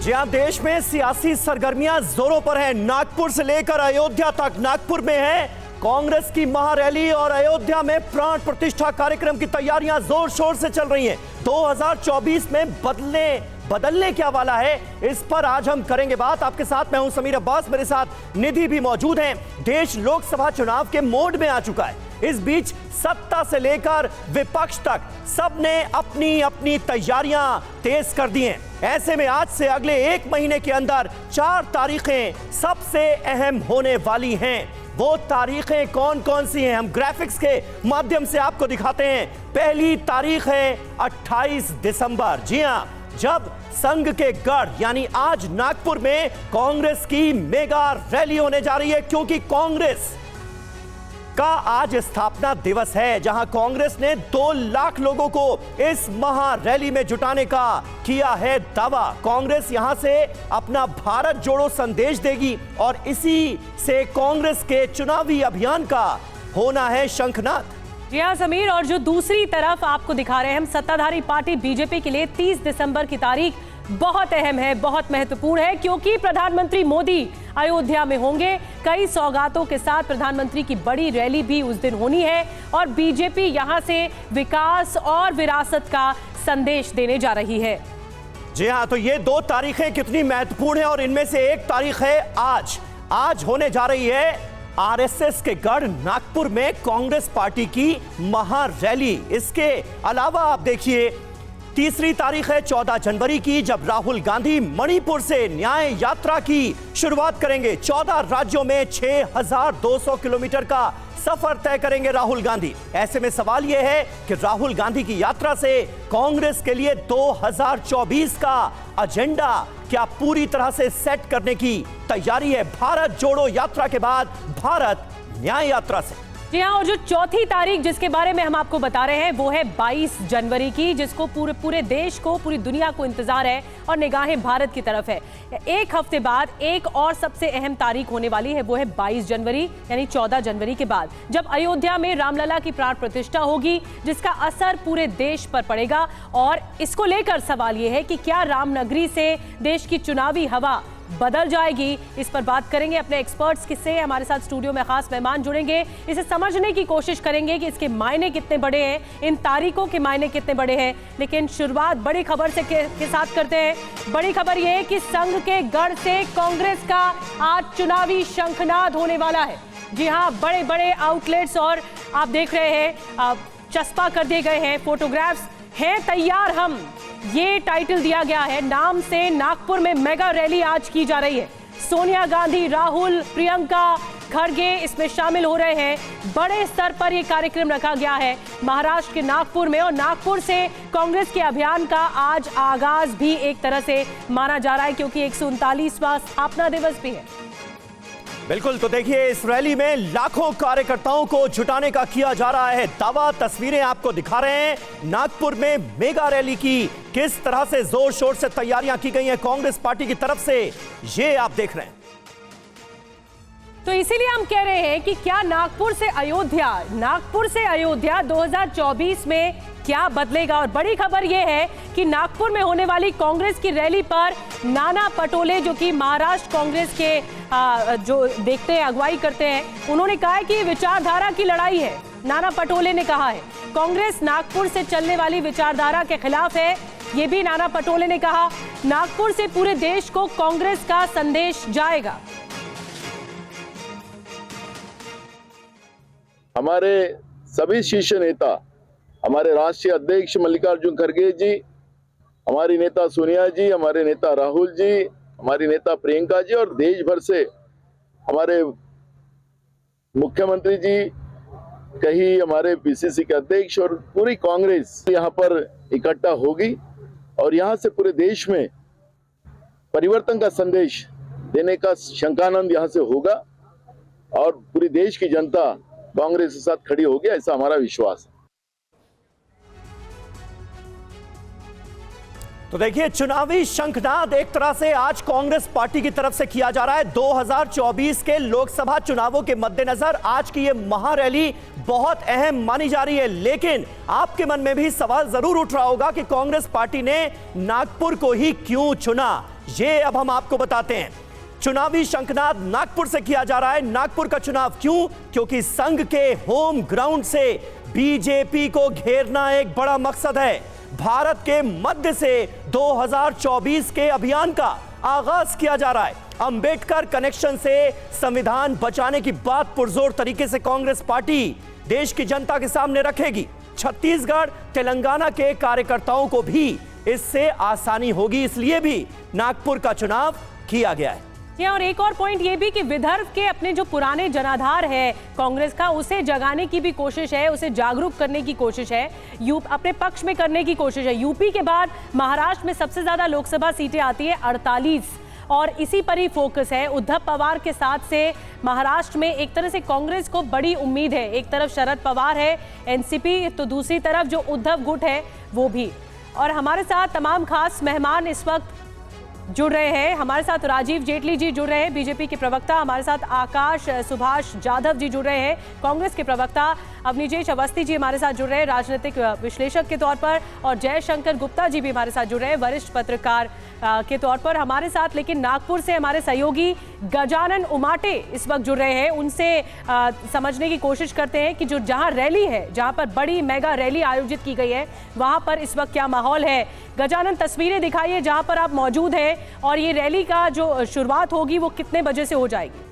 जी हाँ, देश में सियासी सरगर्मियां जोरों पर हैं। नागपुर से लेकर अयोध्या तक नागपुर में है कांग्रेस की महारैली और अयोध्या में प्राण प्रतिष्ठा कार्यक्रम की तैयारियां जोर शोर से चल रही हैं। 2024 में बदलने क्या वाला है, इस पर आज हम करेंगे बात। आपके साथ मैं हूं समीर अब्बास, मेरे साथ निधि भी मौजूद हैं। देश लोकसभा चुनाव के मोड में आ चुका है। इस बीच सत्ता से लेकर विपक्ष तक सबने अपनी अपनी तैयारियां तेज कर दी हैं। ऐसे में आज से अगले 1 महीने के अंदर 4 तारीखें सबसे अहम होने वाली हैं। वो तारीखें कौन कौन सी हैं, हम ग्राफिक्स के माध्यम से आपको दिखाते हैं। पहली तारीख है 28 दिसंबर। जी हां, जब संघ के गढ़ यानी आज नागपुर में कांग्रेस की मेगा रैली होने जा रही है, क्योंकि कांग्रेस का आज स्थापना दिवस है, जहां कांग्रेस ने 2 लाख लोगों को इस महा रैली में जुटाने का किया है दावा। कांग्रेस यहां से अपना भारत जोड़ो संदेश देगी और इसी से कांग्रेस के चुनावी अभियान का होना है शंखनाद। जी हाँ समीर, और जो दूसरी तरफ आपको दिखा रहे हैं हम, सत्ताधारी पार्टी बीजेपी के लिए 30 दिसंबर की तारीख बहुत अहम है, बहुत महत्वपूर्ण है, क्योंकि प्रधानमंत्री मोदी अयोध्या में होंगे। कई सौगातों के साथ प्रधानमंत्री की बड़ी रैली भी उस दिन होनी है और बीजेपी यहां से विकास और विरासत का संदेश देने जा रही है। जी हाँ, तो ये 2 तारीखें कितनी महत्वपूर्ण है और इनमें से एक तारीख है आज होने जा रही है आरएसएस के गढ़ नागपुर में कांग्रेस पार्टी की महा रैली। इसके अलावा आप देखिए, तीसरी तारीख है 14 जनवरी की, जब राहुल गांधी मणिपुर से न्याय यात्रा की शुरुआत करेंगे। 14 राज्यों में 6200 किलोमीटर का सफर तय करेंगे राहुल गांधी। ऐसे में सवाल यह है कि राहुल गांधी की यात्रा से कांग्रेस के लिए 2024 का एजेंडा क्या पूरी तरह से सेट करने की तैयारी है, भारत जोड़ो यात्रा के बाद भारत न्याय यात्रा से। जी हाँ, और जो चौथी तारीख जिसके बारे में हम आपको बता रहे हैं वो है 22 जनवरी की, जिसको पूरे देश को, पूरी दुनिया को इंतजार है और निगाहें भारत की तरफ है। एक हफ्ते बाद एक और सबसे अहम तारीख होने वाली है, वो है 22 जनवरी यानी 14 जनवरी के बाद, जब अयोध्या में रामलला की प्राण प्रतिष्ठा होगी, जिसका असर पूरे देश पर पड़ेगा। और इसको लेकर सवाल ये है कि क्या रामनगरी से देश की चुनावी हवा बदल जाएगी। इस पर बात करेंगे अपने एक्सपर्ट्स से। हमारे साथ स्टूडियो में खास मेहमान जुड़ेंगे, इसे समझने की कोशिश करेंगे कि इसके मायने कितने बड़े हैं, इन तारीखों के मायने कितने बड़े हैं। लेकिन शुरुआत बड़ी खबर से के साथ करते हैं। बड़ी खबर यह है कि संघ के गढ़ से कांग्रेस का आज चुनावी शंखनाद होने वाला है। जी हाँ, बड़े बड़े आउटलेट्स और आप देख रहे हैं चस्पा कर दिए गए हैं, फोटोग्राफ्स हैं तैयार। हम ये टाइटल दिया गया है नाम से, नागपुर में मेगा रैली आज की जा रही है। सोनिया गांधी, राहुल, प्रियंका, खड़गे इसमें शामिल हो रहे हैं। बड़े स्तर पर यह कार्यक्रम रखा गया है महाराष्ट्र के नागपुर में, और नागपुर से कांग्रेस के अभियान का आज आगाज भी एक तरह से माना जा रहा है, क्योंकि 139वां स्थापना दिवस भी है। बिल्कुल, तो देखिए इस रैली में लाखों कार्यकर्ताओं को जुटाने का किया जा रहा है दावा। तस्वीरें आपको दिखा रहे हैं नागपुर में मेगा रैली की, किस तरह से जोर शोर से तैयारियां की गई हैं कांग्रेस पार्टी की तरफ से, ये आप देख रहे हैं। तो इसीलिए हम कह रहे हैं कि क्या नागपुर से अयोध्या 2024 में क्या बदलेगा। और बड़ी खबर यह है कि नागपुर में होने वाली कांग्रेस की रैली पर नाना पटोले, जो कि महाराष्ट्र कांग्रेस के जो देखते हैं, अगुवाई करते हैं, उन्होंने कहा है कि ये विचारधारा की लड़ाई है। नाना पटोले ने कहा है कांग्रेस नागपुर से चलने वाली विचारधारा के खिलाफ है। ये भी नाना पटोले ने कहा। नागपुर से पूरे देश को कांग्रेस का संदेश जाएगा। हमारे सभी शीर्ष नेता, हमारे राष्ट्रीय अध्यक्ष मल्लिकार्जुन खड़गे जी, हमारी नेता सोनिया जी, हमारे नेता राहुल जी, हमारी नेता प्रियंका जी और देश भर से हमारे मुख्यमंत्री जी, कहीं हमारे पीसीसी के अध्यक्ष और पूरी कांग्रेस यहाँ पर इकट्ठा होगी और यहाँ से पूरे देश में परिवर्तन का संदेश देने का शंखानंद यहाँ से होगा और पूरी देश की जनता कांग्रेस के साथ खड़ी होगी, ऐसा हमारा विश्वास है। तो देखिए, चुनावी शंखनाद एक तरह से आज कांग्रेस पार्टी की तरफ से किया जा रहा है। 2024 के लोकसभा चुनावों के मद्देनजर आज की ये महारैली बहुत अहम मानी जा रही है। लेकिन आपके मन में भी सवाल जरूर उठ रहा होगा कि कांग्रेस पार्टी ने नागपुर को ही क्यों चुना। ये अब हम आपको बताते हैं। चुनावी शंखनाद नागपुर से किया जा रहा है। नागपुर का चुनाव क्यों? क्योंकि संघ के होम ग्राउंड से बीजेपी को घेरना एक बड़ा मकसद है। भारत के मध्य से 2024 के अभियान का आगाज किया जा रहा है। अंबेडकर कनेक्शन से संविधान बचाने की बात पुरजोर तरीके से कांग्रेस पार्टी देश की जनता के सामने रखेगी। छत्तीसगढ़, तेलंगाना के कार्यकर्ताओं को भी इससे आसानी होगी, इसलिए भी नागपुर का चुनाव किया गया है। और एक और पॉइंट ये भी कि विदर्भ के अपने जो पुराने जनाधार है कांग्रेस का, उसे जगाने की भी कोशिश है, उसे जागरूक करने की कोशिश है, अपने पक्ष में करने की कोशिश है। यूपी के बाद महाराष्ट्र में सबसे ज्यादा लोकसभा सीटें आती है 48, और इसी पर ही फोकस है। उद्धव पवार के साथ से महाराष्ट्र में एक तरह से कांग्रेस को बड़ी उम्मीद है। एक तरफ शरद पवार है, एनसीपी, तो दूसरी तरफ जो उद्धव गुट है वो भी। और हमारे साथ तमाम खास मेहमान इस वक्त जुड़ रहे हैं। हमारे साथ राजीव जेटली जी जुड़ रहे हैं, बीजेपी के प्रवक्ता। हमारे साथ आकाश सुभाष जाधव जी जुड़ रहे हैं, कांग्रेस के प्रवक्ता। अवनीजेश अवस्थी जी हमारे साथ जुड़ रहे हैं, राजनीतिक विश्लेषक के तौर पर। और जयशंकर गुप्ता जी भी हमारे साथ जुड़ रहे हैं, वरिष्ठ पत्रकार के तौर पर हमारे साथ। लेकिन नागपुर से हमारे सहयोगी गजानन उमाटे इस वक्त जुड़ रहे हैं। उनसे समझने की कोशिश करते हैं कि जो जहां रैली है, जहां पर बड़ी मेगा रैली आयोजित की गई है, वहां पर इस वक्त क्या माहौल है। गजानन, तस्वीरें दिखाइए जहां पर आप मौजूद हैं, और ये रैली का जो शुरुआत होगी वो कितने बजे से हो जाएगी?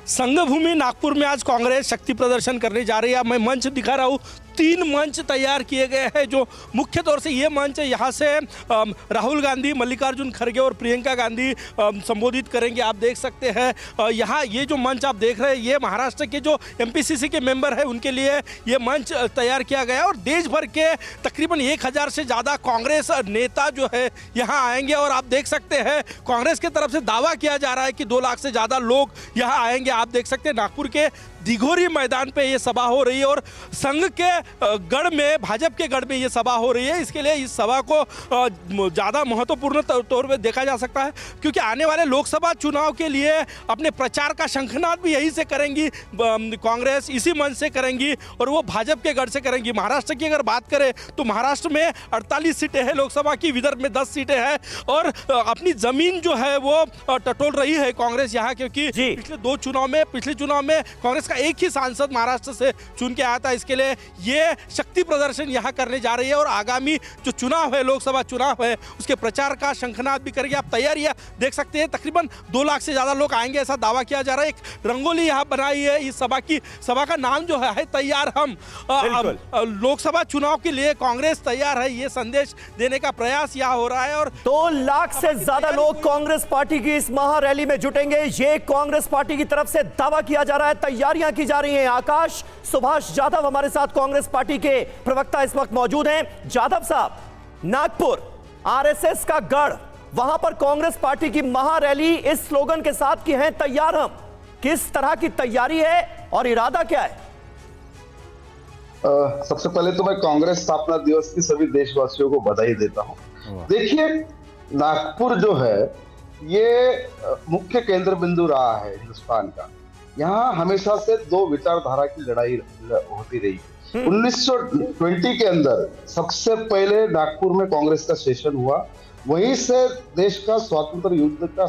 संघभूमि नागपुर में आज कांग्रेस शक्ति प्रदर्शन करने जा रही है। मैं मंच दिखा रहा हूँ, 3 मंच तैयार किए गए हैं। जो मुख्य तौर से ये मंच है, यहाँ से राहुल गांधी, मल्लिकार्जुन खड़गे और प्रियंका गांधी संबोधित करेंगे। आप देख सकते हैं यहाँ ये जो मंच आप देख रहे हैं, ये महाराष्ट्र के जो एमपीसीसी के मेंबर हैं उनके लिए ये मंच तैयार किया गया है। और देश भर के तकरीबन 1000 से ज़्यादा कांग्रेस नेता जो है यहाँ आएंगे। और आप देख सकते हैं कांग्रेस की तरफ से दावा किया जा रहा है कि 2 लाख से ज़्यादा लोग यहाँ आएंगे। आप देख सकते हैं नागपुर के दिघोरी मैदान पे ये सभा हो रही है, और संघ के गढ़ में, भाजपा के गढ़ में ये सभा हो रही है। इसके लिए इस सभा को ज़्यादा महत्वपूर्ण तौर पे देखा जा सकता है, क्योंकि आने वाले लोकसभा चुनाव के लिए अपने प्रचार का शंखनाद भी यहीं से करेंगी कांग्रेस, इसी मंच से करेंगी, और वो भाजपा के गढ़ से करेंगी। महाराष्ट्र की अगर बात करें तो महाराष्ट्र में 48 सीटें हैं लोकसभा की, विदर्भ में 10 सीटें हैं, और अपनी जमीन जो है वो टटोल रही है कांग्रेस यहाँ, क्योंकि पिछले चुनाव में कांग्रेस का एक ही सांसद महाराष्ट्र से चुन के आया था। इसके लिए ये शक्ति प्रदर्शन यहाँ करने जा रही है, और आगामी जो चुनाव है, लोकसभा चुनाव है, उसके प्रचार का शंखनाद भी करेगी। आप तैयारियां देख सकते हैं, तकरीबन 2 लाख से ज्यादा लोग आएंगे, ऐसा दावा किया जा रहा है। एक रंगोली यहाँ बनाई है इस सभा का नाम जो है तैयार हम। लोकसभा चुनाव के लिए कांग्रेस तैयार है, ये संदेश देने का प्रयास यहाँ हो रहा है। और 2 लाख से ज्यादा लोग कांग्रेस पार्टी की इस महारैली में जुटेंगे, ये कांग्रेस पार्टी की तरफ से दावा किया जा रहा है, तैयारियां की जा रही हैं। आकाश सुभाष जाधव हमारे साथ कांग्रेस पार्टी के प्रवक्ता इस वक्त मौजूद हैं। जाधव साहब, नागपुर आरएसएस का गढ़, वहां पर कांग्रेस पार्टी की महारैली इस स्लोगन के साथ की है, तैयार हम। किस तरह की तैयारी है और इरादा क्या है? सबसे पहले तो मैं कांग्रेस स्थापना दिवस की सभी देशवासियों को बधाई देता हूं। देखिए, नागपुर जो है ये मुख्य केंद्र बिंदु रहा है हिंदुस्तान का। यहाँ हमेशा से 2 विचारधारा की लड़ाई होती रही। 1920 के अंदर सबसे पहले नागपुर में कांग्रेस का सेशन हुआ, वहीं से देश का स्वतंत्र युद्ध का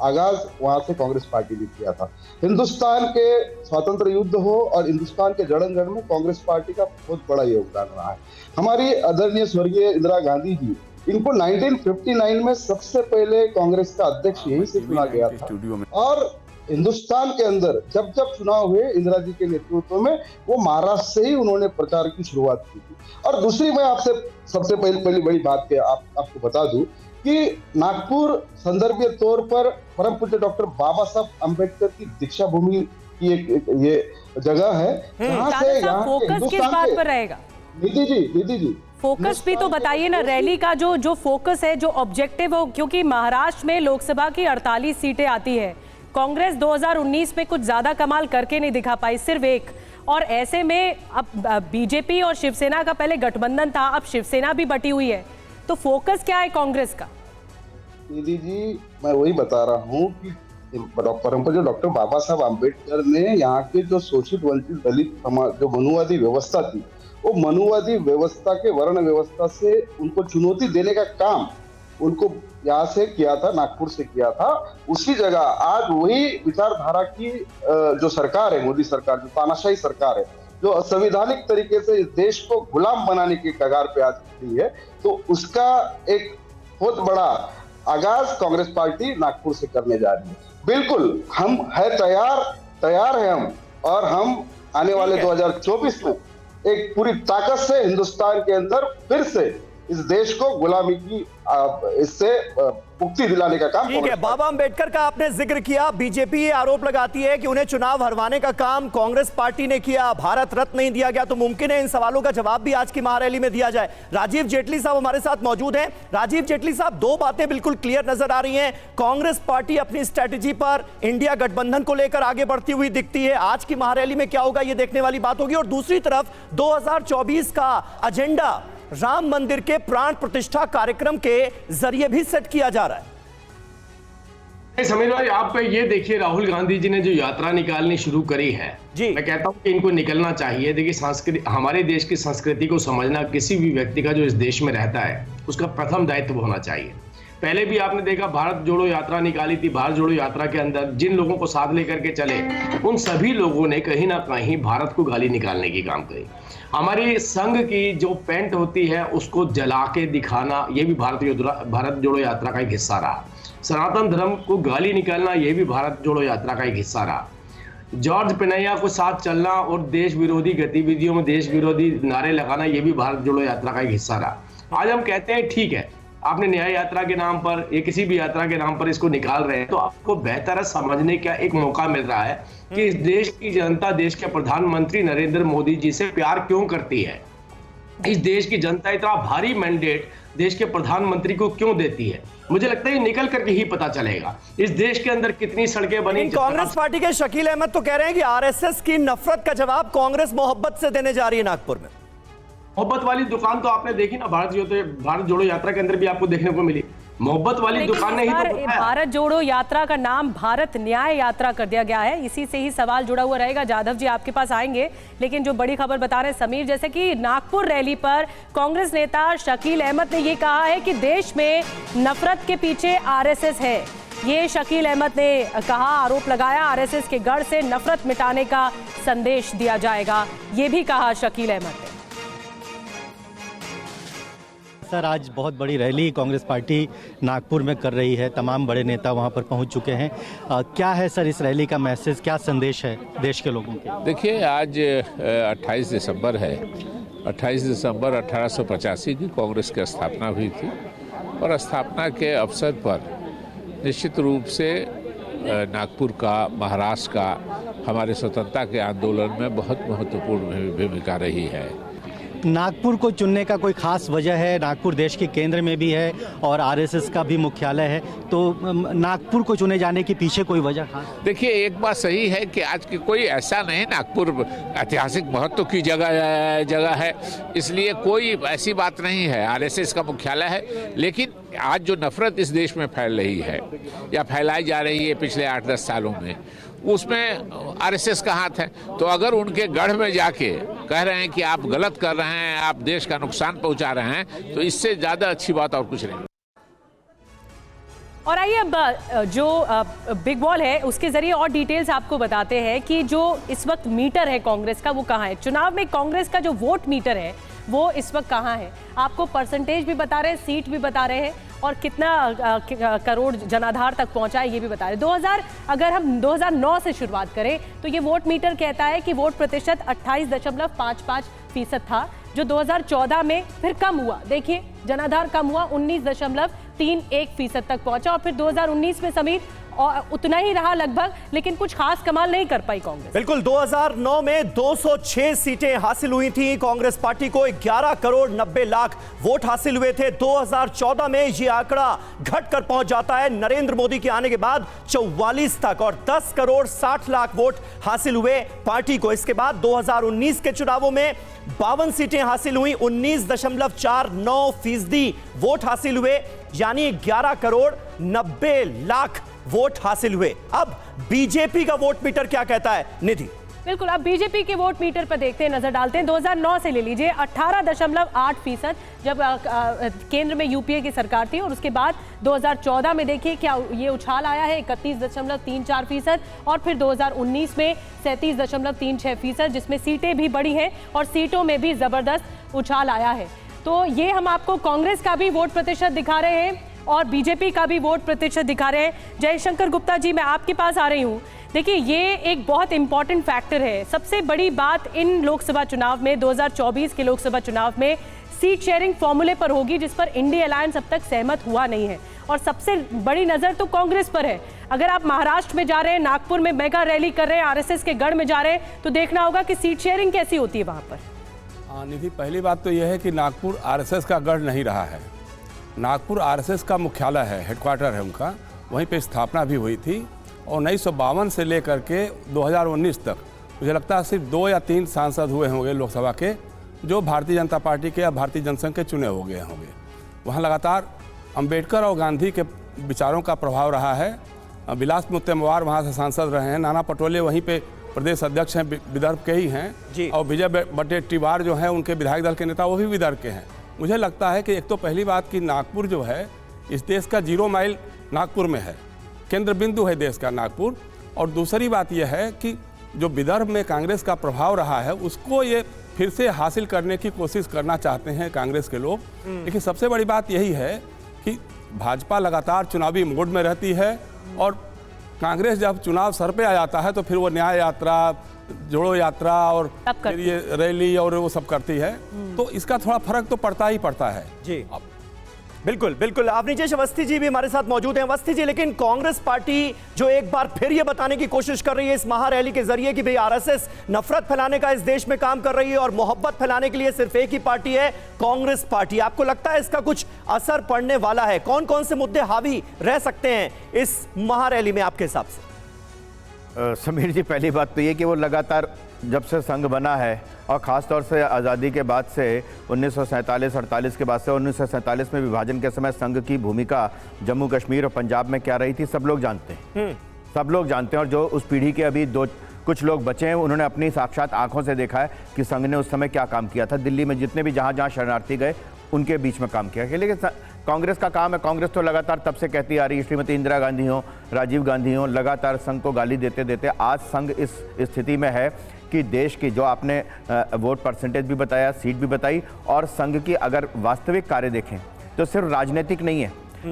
आगाज वहां से कांग्रेस पार्टी ने किया था। हिंदुस्तान के स्वतंत्र युद्ध हो और हिंदुस्तान के जड़ंगड़ में कांग्रेस पार्टी का बहुत बड़ा योगदान रहा है। हमारी आदरणीय स्वर्गीय इंदिरा गांधी जी, इनको 1959 में सबसे पहले कांग्रेस का अध्यक्ष यहीं से चुना गया था। और हिंदुस्तान के अंदर जब जब चुनाव हुए इंदिरा जी के नेतृत्व में, वो महाराष्ट्र से ही उन्होंने प्रचार की शुरुआत की थी। और दूसरी, मैं आपसे सबसे पहली बड़ी बात आपको बता दूं कि नागपुर संदर्भीय तौर पर परम पूज्य डॉक्टर बाबा साहब अम्बेडकर की दीक्षा भूमि की एक ये जगह है, जहाँ से यहाँ फोकस किस बात पर रहेगा? दीदी जी फोकस भी तो बताइए ना, रैली का जो फोकस है, जो ऑब्जेक्टिव हो, क्योंकि महाराष्ट्र में लोकसभा की 48 सीटें आती है। कांग्रेस 2019 में कुछ ज्यादा कमाल करके नहीं दिखा पाई, सिर्फ 1। और ऐसे में अब बीजेपी और शिवसेना का पहले गठबंधन था, अब शिवसेना भी बटी हुई है, तो फोकस क्या है कांग्रेस का? दीदी जी, मैं वही बता रहा हूँ कि परम पूज्य डॉक्टर बाबा साहब आम्बेडकर ने यहाँ के जो शोषित वंचित दलित समाज, जो मनुवादी व्यवस्था थी, वो मनुवादी व्यवस्था के वर्ण व्यवस्था से उनको चुनौती देने का काम उनको यहाँ से किया था, नागपुर से किया था। उसी जगह आज वही विचारधारा की जो सरकार है, मोदी सरकार, जो तानाशाही सरकार है, जो असंवैधानिक तरीके से इस देश को गुलाम बनाने की कगार पे आज खड़ी है, तो उसका एक बहुत बड़ा आगाज कांग्रेस पार्टी नागपुर से करने जा रही है। बिल्कुल हम है तैयार है हम, और हम आने वाले 2024 में एक पूरी ताकत से हिंदुस्तान के अंदर फिर से इस देश को गुलामी की इससे मुक्ति दिलाने का काम। ठीक है, बाबा अंबेडकर का आपने जिक्र किया। बीजेपी ये आरोप लगाती है कि उन्हें चुनाव हरवाने का काम कांग्रेस पार्टी ने किया, भारत रत्न नहीं दिया गया। तो मुमकिन है इन सवालों का जवाब भी आज की महारैली में दिया जाए। राजीव जेटली साहब हमारे साथ मौजूद हैं। राजीव जेटली साहब, दो बातें बिल्कुल क्लियर नजर आ रही हैं। कांग्रेस पार्टी अपनी स्ट्रैटेजी पर इंडिया गठबंधन को लेकर आगे बढ़ती हुई दिखती है। आज की महारैली में क्या होगा, ये देखने वाली बात होगी। और दूसरी तरफ 2024 का एजेंडा राम मंदिर के प्राण प्रतिष्ठा कार्यक्रम के जरिए भी सेट किया जा रहा है। समीर भाई, आप ये देखिए, राहुल गांधी जी ने जो यात्रा निकालनी शुरू करी है जी, मैं कहता हूं कि इनको निकलना चाहिए। देखिए, संस्कृति, हमारे देश की संस्कृति को समझना किसी भी व्यक्ति का जो इस देश में रहता है उसका प्रथम दायित्व होना चाहिए। पहले भी आपने देखा, भारत जोड़ो यात्रा निकाली थी। भारत जोड़ो यात्रा के अंदर जिन लोगों को साथ लेकर के चले, उन सभी लोगों ने कहीं ना कहीं भारत को गाली निकालने की काम करी। हमारी संघ की जो पेंट होती है उसको जला के दिखाना, ये भी भारत जोड़ो यात्रा का एक हिस्सा रहा। सनातन धर्म को गाली निकालना, ये भी भारत जोड़ो यात्रा का एक हिस्सा रहा। जॉर्ज पेनैया को साथ चलना और देश विरोधी गतिविधियों में देश विरोधी नारे लगाना, ये भी भारत जोड़ो यात्रा का एक हिस्सा रहा। आज हम कहते हैं ठीक है, आपने न्याय यात्रा के नाम पर या किसी भी यात्रा के नाम पर इसको निकाल रहे हैं, तो आपको बेहतर समझने का एक मौका मिल रहा है कि इस देश की जनता देश के प्रधानमंत्री नरेंद्र मोदी जी से प्यार क्यों करती है। इस देश की जनता इतना भारी मैंडेट देश के प्रधानमंत्री को क्यों देती है। मुझे लगता है निकल करके ही पता चलेगा इस देश के अंदर कितनी सड़कें बनी। कांग्रेस पार्टी के शकील अहमद तो कह रहे हैं कि आरएसएस की नफरत का जवाब कांग्रेस मोहब्बत से देने जा रही है नागपुर में। मोहब्बत वाली दुकान तो आपने देखी ना, भारत जोड़ो यात्रा के अंदर भी आपको देखने को मिली। मोहब्बत वाली दुकान नहीं तो भारत जोड़ो यात्रा का नाम भारत न्याय यात्रा कर दिया गया है। इसी से ही सवाल जुड़ा हुआ रहेगा। जाधव जी आपके पास आएंगे, लेकिन जो बड़ी खबर बता रहे हैं समीर, जैसे कि नागपुर रैली पर कांग्रेस नेता शकील अहमद ने यह कहा है कि देश में नफरत के पीछे आरएसएस है। ये शकील अहमद ने कहा, आरोप लगाया आरएसएस के गढ़ से नफरत मिटाने का संदेश दिया जाएगा, ये भी कहा शकील अहमद ने। सर, आज बहुत बड़ी रैली कांग्रेस पार्टी नागपुर में कर रही है, तमाम बड़े नेता वहां पर पहुंच चुके हैं। क्या है सर इस रैली का मैसेज, क्या संदेश है देश के लोगों के? देखिए, आज 28 दिसंबर है। 28 दिसंबर 1885 की कांग्रेस की स्थापना हुई थी, और स्थापना के अवसर पर निश्चित रूप से नागपुर का, महाराष्ट्र का हमारे स्वतंत्रता के आंदोलन में बहुत महत्वपूर्ण भूमिका रही है। नागपुर को चुनने का कोई खास वजह है? नागपुर देश के केंद्र में भी है और आरएसएस का भी मुख्यालय है, तो नागपुर को चुने जाने के पीछे कोई वजह खास? देखिए, एक बात सही है कि आज की कोई ऐसा नहीं, नागपुर ऐतिहासिक महत्व की जगह है, इसलिए कोई ऐसी बात नहीं है। आरएसएस का मुख्यालय है, लेकिन आज जो नफरत इस देश में फैल रही है या फैलाई जा रही है पिछले 8-10 सालों में, उसमें आरएसएस का हाथ है। तो अगर उनके गढ़ में जाके कह रहे हैं कि आप गलत कर रहे हैं, आप देश का नुकसान पहुंचा रहे हैं, तो इससे ज्यादा अच्छी बात और कुछ नहीं। और आइए अब जो बिग बॉल है उसके जरिए और डिटेल्स आपको बताते हैं कि जो इस वक्त मीटर है कांग्रेस का वो कहाँ है। चुनाव में कांग्रेस का जो वोट मीटर है वो इस वक्त कहाँ है, आपको परसेंटेज भी बता रहे हैं, सीट भी बता रहे हैं, और कितना करोड़ जनाधार तक पहुंचा है ये भी बता रहे हैं। अगर हम 2009 से शुरुआत करें तो ये वोट मीटर कहता है कि वोट प्रतिशत 28.55% था, जो 2014 में फिर कम हुआ। देखिए, जनाधार कम हुआ, 19.31% तक पहुंचा, और फिर 2019 में समीर और उतना ही रहा लगभग, लेकिन कुछ खास कमाल नहीं कर पाई कांग्रेस। बिल्कुल, 2009 में 206 सीटें हासिल हुई थी कांग्रेस पार्टी को, 11 करोड़ 90 लाख वोट हासिल हुए थे। 2014 में ये आंकड़ा घटकर पहुंच जाता है नरेंद्र मोदी के आने के बाद 44 तक, और 10 करोड़ 60 लाख वोट हासिल हुए पार्टी को। इसके बाद 2019 के चुनावों में 52 सीटें हासिल हुई, 19.49% वोट हासिल हुए, यानी 11 करोड़ 90 लाख वोट हासिल हुए। अब बीजेपी का वोट मीटर क्या कहता है, निधि? बिल्कुल। अब बीजेपी के वोट मीटर पर देखते हैं, नजर डालते हैं। 2009 से ले लीजिए, 18.8% जब केंद्र में यूपीए की सरकार थी, और उसके बाद 2014 में देखिए क्या ये उछाल आया है, 31.34%, और फिर 2019 में 37.36%, जिसमें सीटें भी बढ़ी हैं और सीटों में भी जबरदस्त उछाल आया है। तो ये हम आपको कांग्रेस का भी वोट प्रतिशत दिखा रहे हैं और बीजेपी का भी वोट प्रतिशत दिखा रहे हैं। जयशंकर गुप्ता जी, मैं आपके पास आ रही हूँ। देखिए, ये एक बहुत इंपॉर्टेंट फैक्टर है। सबसे बड़ी बात इन लोकसभा चुनाव में, 2024 के लोकसभा चुनाव में सीट शेयरिंग फॉर्मूले पर होगी, जिस पर इंडिया अलायंस अब तक सहमत हुआ नहीं है, और सबसे बड़ी नजर तो कांग्रेस पर है। अगर आप महाराष्ट्र में जा रहे हैं, नागपुर में मेगा रैली कर रहे हैं, आरएसएस के गढ़ में जा रहे हैं, तो देखना होगा कि सीट शेयरिंग कैसी होती है वहां पर। निधि, पहली बात तो यह है कि नागपुर आरएसएस का गढ़ नहीं रहा है। नागपुर आरएसएस का मुख्यालय है, हेडक्वार्टर है उनका, वहीं पे स्थापना भी हुई थी। और 1952 से लेकर के 2019 तक मुझे लगता है सिर्फ 2 या 3 सांसद हुए होंगे लोकसभा के जो भारतीय जनता पार्टी के या भारतीय जनसंघ के चुने हो गए होंगे। वहाँ लगातार अंबेडकर और गांधी के विचारों का प्रभाव रहा है। विलास मुत्तेमवार वहाँ से सांसद रहे हैं, नाना पटोले वहीं पे प्रदेश अध्यक्ष हैं, विदर्भ के ही हैं, और विजय वडेट्टीवार जो हैं उनके विधायक दल के नेता वो भी विदर्भ के हैं। मुझे लगता है कि एक तो पहली बात कि नागपुर जो है इस देश का 0 माइल नागपुर में है, केंद्र बिंदु है देश का नागपुर। और दूसरी बात यह है कि जो विदर्भ में कांग्रेस का प्रभाव रहा है उसको ये फिर से हासिल करने की कोशिश करना चाहते हैं कांग्रेस के लोग। लेकिन सबसे बड़ी बात यही है कि भाजपा लगातार चुनावी मोड में रहती है, और कांग्रेस जब चुनाव सर पे आ जाता है तो फिर वो न्याय यात्रा, जोड़ो यात्रा और फिर ये रैली और वो सब करती है। तो इसका थोड़ा फर्क तो पड़ता ही पड़ता है। जी बिल्कुल बिल्कुल। अवनीश अवस्थी जी भी हमारे साथ मौजूद हैं। अवस्थी जी, लेकिन कांग्रेस पार्टी जो एक बार फिर ये बताने की कोशिश कर रही है इस महारैली के जरिए कि भाई आरएसएस नफरत फैलाने का इस देश में काम कर रही है और मोहब्बत फैलाने के लिए सिर्फ एक ही पार्टी है, कांग्रेस पार्टी। आपको लगता है इसका कुछ असर पड़ने वाला है? कौन कौन से मुद्दे हावी रह सकते हैं इस महारैली में आपके हिसाब से? समीर जी, पहली बात तो ये कि वो लगातार जब से संघ बना है और ख़ास तौर से आज़ादी के बाद से 1947-48 के बाद से 1947 में विभाजन के समय संघ की भूमिका जम्मू कश्मीर और पंजाब में क्या रही थी सब लोग जानते हैं। सब लोग जानते हैं। और जो उस पीढ़ी के अभी कुछ लोग बचे हैं उन्होंने अपनी साक्षात आंखों से देखा है कि संघ ने उस समय क्या काम किया था। दिल्ली में जितने भी जहाँ शरणार्थी गए उनके बीच में काम किया। लेकिन कांग्रेस का काम है, कांग्रेस तो लगातार तब से कहती आ रही है, श्रीमती इंदिरा गांधी हो, राजीव गांधी हो, लगातार संघ को गाली देते देते आज संघ इस स्थिति में है कि देश की जो आपने वोट परसेंटेज भी बताया, सीट भी बताई, और संघ की अगर वास्तविक कार्य देखें तो सिर्फ राजनीतिक नहीं है।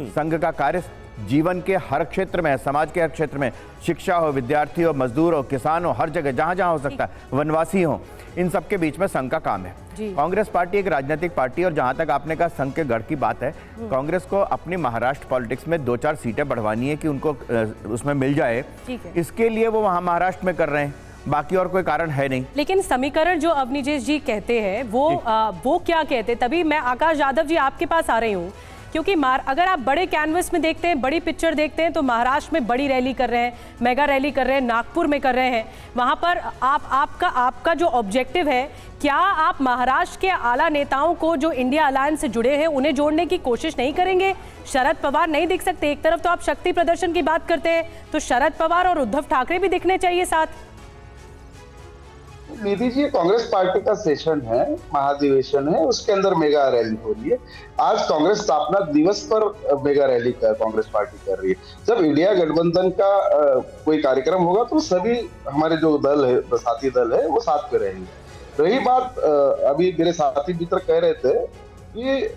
संघ का कार्य जीवन के हर क्षेत्र में है, समाज के हर क्षेत्र में, शिक्षा हो, विद्यार्थी हो, मजदूर हो, किसान हो, हर जगह जहाँ जहाँ हो सकता है, वनवासी हो, इन सब के बीच में संघ का काम है। कांग्रेस पार्टी एक राजनीतिक पार्टी, और जहाँ तक आपने कहा संघ के गढ़ की बात है, कांग्रेस को अपनी महाराष्ट्र पॉलिटिक्स में 2-4 सीटें बढ़वानी है कि उनको उसमें मिल जाए। इसके लिए वो वहाँ महाराष्ट्र में कर रहे हैं, बाकी और कोई कारण है नहीं। लेकिन समीकरण जो अवनीश जी कहते हैं वो क्या कहते हैं? तभी मैं आकाश यादव जी आपके पास आ रही हूँ, क्योंकि अगर आप बड़े कैनवस में देखते हैं, बड़ी पिक्चर देखते हैं, तो महाराष्ट्र में बड़ी रैली कर रहे हैं, मेगा रैली कर रहे हैं, नागपुर में कर रहे हैं। वहां पर आपका जो ऑब्जेक्टिव है, क्या आप महाराष्ट्र के आला नेताओं को जो इंडिया अलायंस से जुड़े हैं उन्हें जोड़ने की कोशिश नहीं करेंगे? शरद पवार नहीं दिख सकते? एक तरफ तो आप शक्ति प्रदर्शन की बात करते हैं, तो शरद पवार और उद्धव ठाकरे भी दिखने चाहिए साथ। निधि जी, कांग्रेस पार्टी का सेशन है, महाधिवेशन है, उसके अंदर मेगा रैली हो रही है। आज कांग्रेस स्थापना दिवस पर मेगा रैली कांग्रेस पार्टी कर रही है। जब इंडिया गठबंधन का कोई कार्यक्रम होगा तो सभी हमारे जो दल है, साथी दल है, वो साथ में रहेंगे। रही बात, अभी मेरे साथी मित्र कह रहे थे कि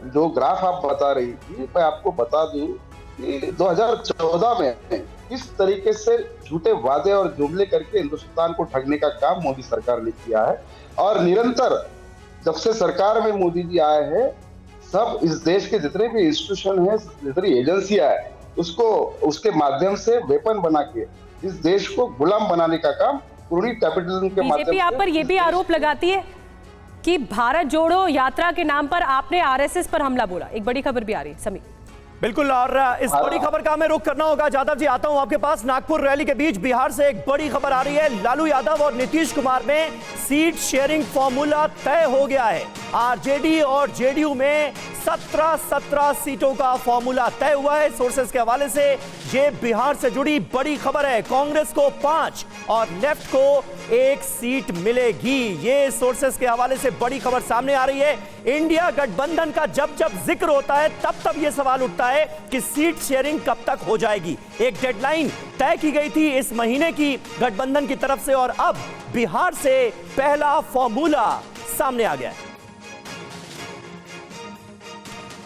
जो ग्राफ आप बता रही थी, मैं आपको बता दूं कि 2014 में किस तरीके से झूठे वादे और जुमले करके हिंदुस्तान को ठगने का काम मोदी सरकार ने किया है। और निरंतर जब से सरकार में मोदी जी आए हैं, सब इस देश के जितने भी इंस्टीट्यूशन है, जितनी एजेंसियां है, उसको उसके माध्यम से वेपन बना के इस देश को गुलाम बनाने का काम क्रूरी कैपिटलिज्म के माध्यम से। बीजेपी आप पर यह भी आरोप लगाती है कि भारत जोड़ो यात्रा के नाम पर आपने आरएसएस पर हमला बोला। एक बड़ी खबर भी आ रही है, समीर। बिल्कुल। और इस बड़ी खबर का हमें रुख करना होगा। जादव जी, आता हूं आपके पास। नागपुर रैली के बीच बिहार से एक बड़ी खबर आ रही है। लालू यादव और नीतीश कुमार में सीट शेयरिंग फॉर्मूला तय हो गया है। आरजेडी और जेडीयू में 17 सीटों का फॉर्मूला तय हुआ है। सोर्सेस के हवाले से ये बिहार से जुड़ी बड़ी खबर है। कांग्रेस को 5 और लेफ्ट को 1 सीट मिलेगी। ये सोर्सेस के हवाले से बड़ी खबर सामने आ रही है। इंडिया गठबंधन का जब जब जिक्र होता है तब यह सवाल उठता है कि सीट शेयरिंग कब तक हो जाएगी। एक डेडलाइन तय की गई थी इस महीने की गठबंधन की तरफ से, और अब बिहार से पहला फॉर्मूला सामने आ गया है।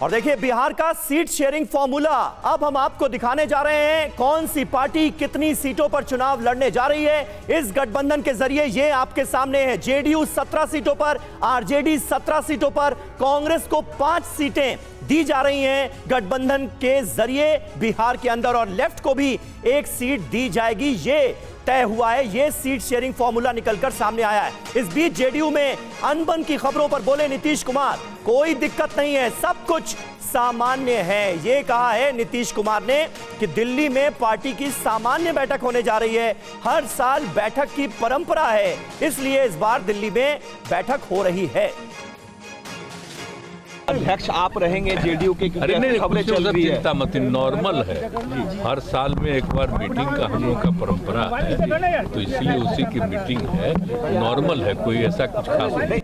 और देखिए बिहार का सीट शेयरिंग फॉर्मूला अब हम आपको दिखाने जा रहे हैं। कौन सी पार्टी कितनी सीटों पर चुनाव लड़ने जा रही है इस गठबंधन के जरिए, ये आपके सामने है। जेडीयू 17 सीटों पर, आरजेडी 17 सीटों पर, कांग्रेस को 5 सीटें दी जा रही हैं गठबंधन के जरिए बिहार के अंदर, और लेफ्ट को भी 1 सीट दी जाएगी। ये तय हुआ है। ये सीट शेयरिंग फॉर्मूला निकलकर सामने आया है। इस बीच जेडीयू में अनबन की खबरों पर बोले नीतीश कुमार, कोई दिक्कत नहीं है, सब कुछ सामान्य है। ये कहा है नीतीश कुमार ने कि दिल्ली में पार्टी की सामान्य बैठक होने जा रही है। हर साल बैठक की परंपरा है, इसलिए इस बार दिल्ली में बैठक हो रही है। अध्यक्ष आप रहेंगे जेडीयू के, नहीं, खबरें चल रही है। चिंता मत, नॉर्मल है। हर साल में एक बार मीटिंग का हम लोग का परंपरा है, तो इसलिए उसी की मीटिंग है। नॉर्मल है, कोई ऐसा कुछ खास नहीं।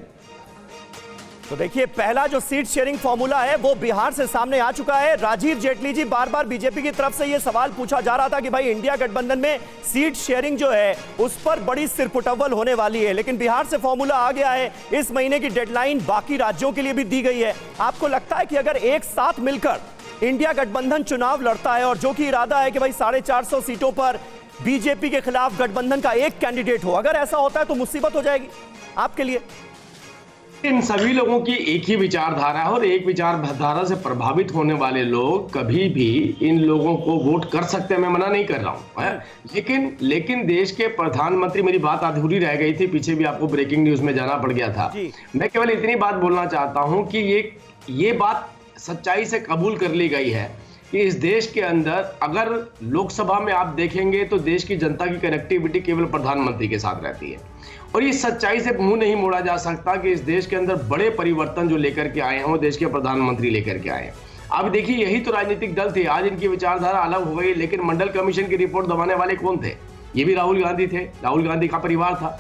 तो देखिए पहला जो सीट शेयरिंग फॉर्मूला है वो बिहार से सामने आ चुका है। राजीव जेटली जी, बार बार बीजेपी की तरफ से यह सवाल पूछा जा रहा था कि भाई इंडिया गठबंधन में सीट शेयरिंग जो है उस पर बड़ी सिरपुटव्वल होने वाली है, लेकिन बिहार से फॉर्मूला आ गया है। इस महीने की डेडलाइन बाकी राज्यों के लिए भी दी गई है। आपको लगता है कि अगर एक साथ मिलकर इंडिया गठबंधन चुनाव लड़ता है, और जो कि इरादा है कि भाई 450 सीटों पर बीजेपी के खिलाफ गठबंधन का एक कैंडिडेट हो, अगर ऐसा होता है तो मुसीबत हो जाएगी आपके लिए? इन सभी लोगों की एक ही विचारधारा है, और एक विचारधारा से प्रभावित होने वाले लोग कभी भी इन लोगों को वोट कर सकते हैं, मैं मना नहीं कर रहा हूं। लेकिन देश के प्रधानमंत्री, मेरी बात अधूरी रह गई थी, पीछे भी आपको ब्रेकिंग न्यूज में जाना पड़ गया था। मैं केवल इतनी बात बोलना चाहता हूं कि ये बात सच्चाई से कबूल कर ली गई है कि इस देश के अंदर अगर लोकसभा में आप देखेंगे तो देश की जनता की कनेक्टिविटी केवल प्रधानमंत्री के साथ रहती है, और इस सच्चाई से मुंह नहीं मोड़ा जा सकता कि इस देश के अंदर बड़े परिवर्तन जो लेकर के आए हैं वो देश के प्रधानमंत्री लेकर के आए हैं। अब देखिए यही तो राजनीतिक दल थे। आज इनकी विचारधारा अलग हो गई, लेकिन मंडल कमीशन की रिपोर्ट दबाने वाले कौन थे? ये भी राहुल गांधी थे, राहुल गांधी का परिवार था।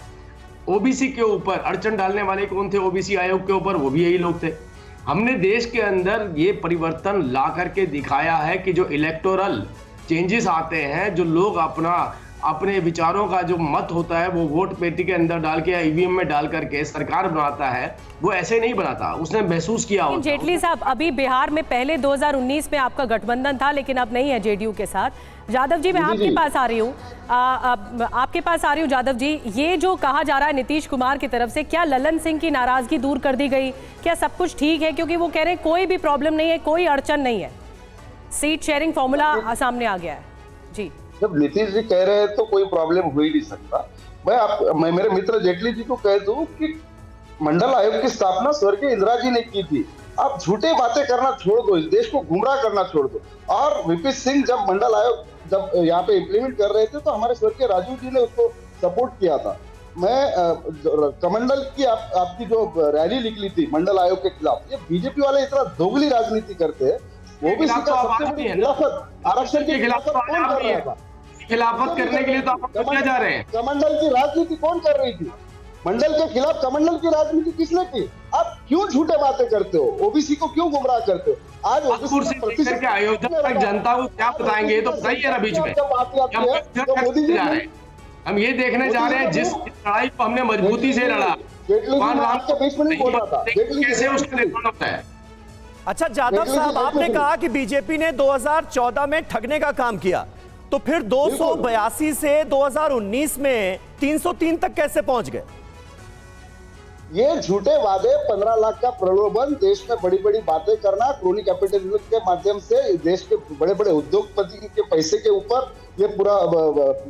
ओबीसी के ऊपर अड़चन डालने वाले कौन थे? ओबीसी आयोग के ऊपर, वो भी यही लोग थे। हमने देश के अंदर ये परिवर्तन ला करके दिखाया है कि जो इलेक्टोरल चेंजेस आते हैं, जो लोग अपने विचारों का जो मत होता है वो वोट पेटी के अंदर डाल के या ईवीएम में डाल करके सरकार बनाता है, वो ऐसे नहीं बनाता। उसने महसूस किया होता। जेटली साहब, अभी बिहार में पहले 2019 में आपका गठबंधन था, लेकिन अब नहीं है जेडीयू के साथ। जादव जी, मैं आपके पास आ रही हूँ, जादव जी। ये जो कहा जा रहा है नीतीश कुमार की तरफ से, क्या ललन सिंह की नाराजगी दूर कर दी गई? क्या सब कुछ ठीक है? क्योंकि वो कह रहे हैं कोई भी प्रॉब्लम नहीं है, कोई अड़चन नहीं है, सीट शेयरिंग फॉर्मूला सामने आ गया है। जी, जब नीतीश जी कह रहे हैं तो कोई प्रॉब्लम हो ही नहीं सकता। मैं मेरे मित्र जेटली जी को कह दूं कि मंडल आयोग की स्थापना स्वर्गीय इंदिरा जी ने की थी। आप झूठे बातें करना छोड़ दो, इस देश को गुमराह करना छोड़ दो। और वीपी सिंह जब मंडल आयोग जब यहाँ पे इम्प्लीमेंट कर रहे थे तो हमारे स्वर्गीय राजीव जी ने उसको सपोर्ट किया था। मैं कमंडल की आपकी जो रैली निकली थी मंडल आयोग के खिलाफ, ये बीजेपी वाले इतना दोगली राजनीति करते हैं। वो भी सबसे बड़ी खिलाफत, आरक्षण की खिलाफत कौन कर रहा था? खिलाफत करने के लिए तो आप क्या जा रहे हैं? कमंडल की राजनीति कौन कर रही थी? मंडल के खिलाफ कमंडल की राजनीति किसने की? आप क्यों झूठे बातें करते हो? ओबीसी को क्यों गुमराह करते हो? आज नागपुर से लेकर के अयोध्या तक जनता को क्या बताएंगे? तो बताइए ना बीच में। मोदी जी हम ये देखने जा रहे हैं जिस लड़ाई को हमने मजबूती से लड़ा, कैसे उसका निर्माण होता है। अच्छा जादव साहब, आपने कहा कि बीजेपी ने 2014 में ठगने का काम किया, तो फिर 282 से 2019 में 303 तक कैसे पहुंच गए? ये झूठे वादे, 15 लाख का प्रलोभन, देश में बड़ी बड़ी बातें करना, क्रोनी कैपिटलिज्म के माध्यम से देश के बड़े बड़े उद्योगपति के पैसे के ऊपर ये पूरा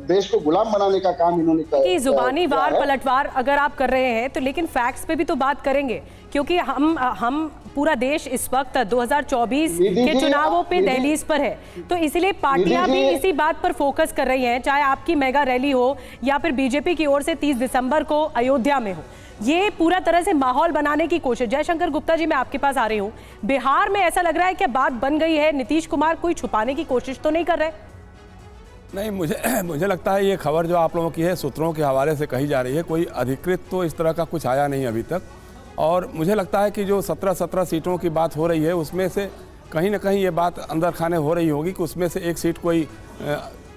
देश को गुलाम बनाने का काम इन्होंने किया। जुबानी वार पलटवार अगर आप कर रहे हैं तो, लेकिन फैक्ट्स पे भी तो बात करेंगे। क्योंकि हम पूरा देश इस वक्त 2024 निधि के जी, चुनावों पे निधि- दहलीज पर है, तो इसलिए पार्टियां निधि भी जी- इसी बात पर फोकस कर रही हैं, चाहे आपकी मेगा रैली हो या फिर बीजेपी की ओर से 30 दिसंबर को अयोध्या में हो। ये पूरा तरह से माहौल बनाने की कोशिश। जयशंकर गुप्ता जी, मैं आपके पास आ रही हूँ। बिहार में ऐसा लग रहा है कि बात बन गई है, नीतीश कुमार कोई छुपाने की कोशिश तो नहीं कर रहे? नहीं, मुझे लगता है ये खबर जो आप लोगों की है सूत्रों के हवाले से कही जा रही है, कोई अधिकृत तो इस तरह का कुछ आया नहीं अभी तक। और मुझे लगता है कि जो 17 सीटों की बात हो रही है उसमें से कहीं ना कहीं ये बात अंदर खाने हो रही होगी कि उसमें से एक सीट कोई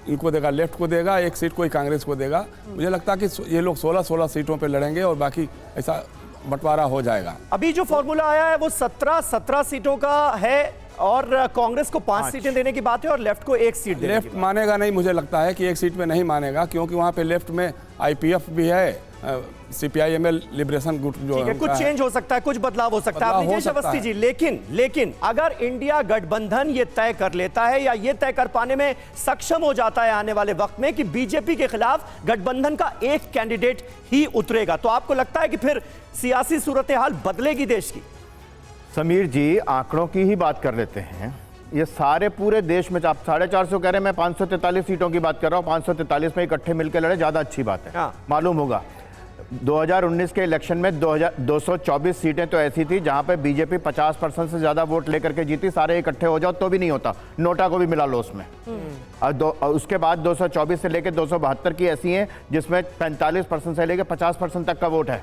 इनको देगा, लेफ्ट को देगा, एक सीट कोई कांग्रेस को देगा। मुझे लगता है कि ये लोग 16 सीटों पे लड़ेंगे और बाकी ऐसा बंटवारा हो जाएगा। अभी जो फॉर्मूला आया है वो 17 सीटों का है और कांग्रेस को 5 सीटें देने की बात है और लेफ्ट को 1 सीट देने की लेफ्ट मानेगा नहीं, मुझे लगता है कि एक सीट में नहीं मानेगा, क्योंकि वहाँ पे लेफ्ट में IPF भी है, CPIML लिबरेशन गुट जो ठीक है, कुछ चेंज हो सकता है, कुछ बदलाव हो सकता है। बदलाव अब हो सकता अवस्थी है। जी, लेकिन अगर इंडिया गठबंधन ये तय कर लेता है या ये तय कर पाने में सक्षम हो जाता है आने वाले वक्त में कि बीजेपी के खिलाफ गठबंधन का एक कैंडिडेट ही उतरेगा, तो आपको लगता है कि फिर सियासी सूरत हाल बदलेगी देश की? समीर जी, आंकड़ों की ही बात कर लेते हैं। ये सारे पूरे देश में आप 450 कह रहे हैं, मैं 543 सीटों की बात कर रहा हूँ। 543 में इकट्ठे मिलकर लड़े, ज़्यादा अच्छी बात है। हाँ। मालूम होगा 2019 के इलेक्शन में 224 सीटें तो ऐसी थी जहां पे बीजेपी 50% से ज़्यादा वोट लेकर के जीती। सारे इकट्ठे हो जाओ तो भी नहीं होता, नोटा को भी मिला लो उसमें। और उसके बाद 224 से लेकर 272 की ऐसी हैं जिसमें 45% से लेकर 50% तक का वोट है।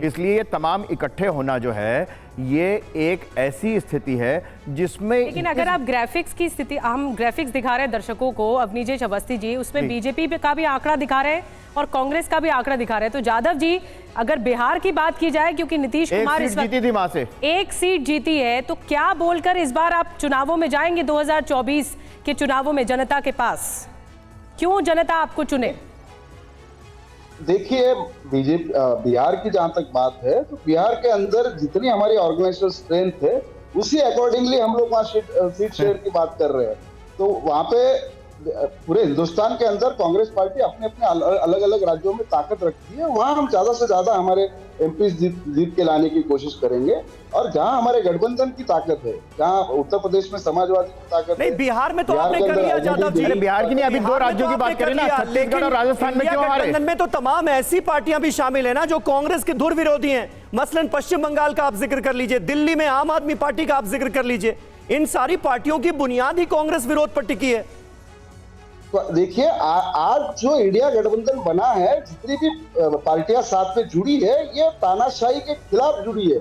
इसलिए ये तमाम इकट्ठे होना जो है ये एक ऐसी स्थिति है जिसमें, लेकिन अगर आप ग्राफिक्स की स्थिति, हम ग्राफिक्स दिखा रहे हैं दर्शकों को, अवनीश अवस्थी जी, उसमें बीजेपी का भी आंकड़ा दिखा रहे हैं और कांग्रेस का भी आंकड़ा दिखा रहे हैं। तो जाधव जी, अगर बिहार की बात की जाए, क्योंकि नीतीश कुमार एक सीट जीती थी वहां से, 1 सीट जीती है, तो क्या बोलकर इस बार आप चुनावों में जाएंगे? 2024 के चुनावों में जनता के पास क्यों जनता आपको चुने? देखिए, बीजेपी बिहार की जहां तक बात है तो बिहार के अंदर जितनी हमारी ऑर्गेनाइजेशन स्ट्रेंथ है उसी अकॉर्डिंगली हम लोग वहाँ सीट शेयर की बात कर रहे हैं। तो वहाँ पे पूरे हिंदुस्तान के अंदर कांग्रेस पार्टी अपने अपने अलग अलग राज्यों में ताकत रखती है। वहाँ हम ज्यादा से ज्यादा हमारे MP जीत के लाने की कोशिश करेंगे। और जहाँ हमारे गठबंधन की ताकत है, जहाँ उत्तर प्रदेश में समाजवादी की ताकत नहीं, है, बिहार में तो आपने कर लिया जाधव जी। बिहार की नहीं, अभी 2 राज्यों की बात करें ना, छत्तीसगढ़ और राजस्थान में क्यों हारे? गठबंधन में तो तमाम ऐसी पार्टियां भी शामिल है ना जो कांग्रेस के धुर विरोधी हैं। मसलन पश्चिम बंगाल का आप जिक्र कर लीजिए, दिल्ली में आम आदमी पार्टी का आप जिक्र कर लीजिए। इन सारी पार्टियों की बुनियाद ही कांग्रेस विरोध पर टिकी है। तो देखिए, आज जो इंडिया गठबंधन बना है, जितनी भी पार्टियां साथ में जुड़ी है, ये तानाशाही के खिलाफ जुड़ी है।